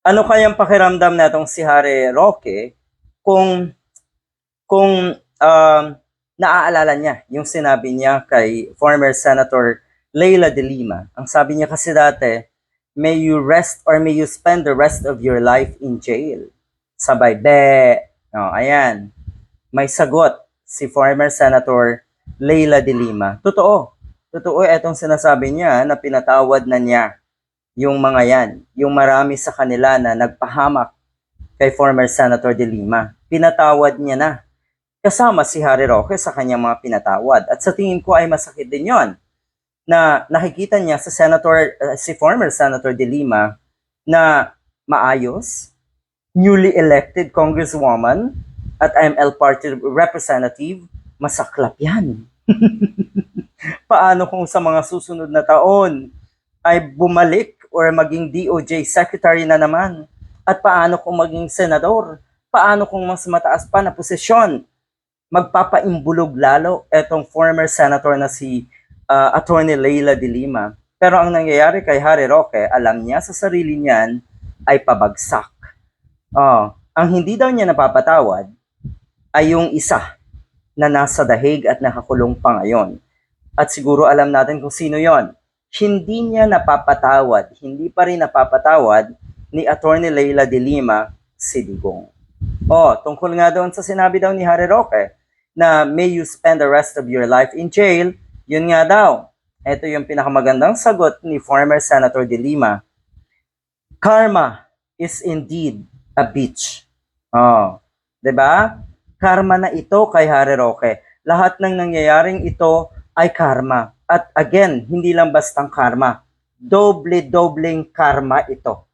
Ano kayang pakiramdam natong si Harry Roque kung kung naaalala niya yung sinabi niya kay former Senator Leila de Lima. Ang sabi niya kasi dati, may you rest or may you spend the rest of your life in jail. Sabay, be. Oh, ayan. May sagot si former Senator Leila de Lima. Totoo. Totoo itong sinasabi niya na pinatawad na niya yung mga yan. Yung marami sa kanila na nagpahamak kay former Senator de Lima. Pinatawad niya na kasama si Harry Roque sa kanyang mga pinatawad. At sa tingin ko ay masakit din yon na nakikita niya sa si former Senator de Lima na maayos, newly elected congresswoman at ML party representative, masaklap yan. Paano kung sa mga susunod na taon ay bumalik or maging DOJ secretary na naman? At paano kung maging senador? Paano kung mas mataas pa na posisyon? Magpapaimbulog lalo etong former senator na si Attorney Leila de Lima. Pero ang nangyayari kay Harry Roque, alam niya sa sarili niyan ay pabagsak. Ang hindi daw niya napapatawad ay yung isa na nasa dahig at nakakulong pa ngayon. At siguro alam natin kung sino yon. Hindi niya napapatawad, hindi pa rin napapatawad ni Attorney Leila de Lima si Digong. Tungkol nga doon sa sinabi daw ni Harry Roque na may you spend the rest of your life in jail, yun nga daw. Ito yung pinakamagandang sagot ni former Senator de Lima. Karma is indeed a bitch. 'Di ba? Karma na ito kay Harry Roque. Lahat ng nangyayaring ito ay karma. At again, hindi lang bastang karma. Doble-dobleng karma ito.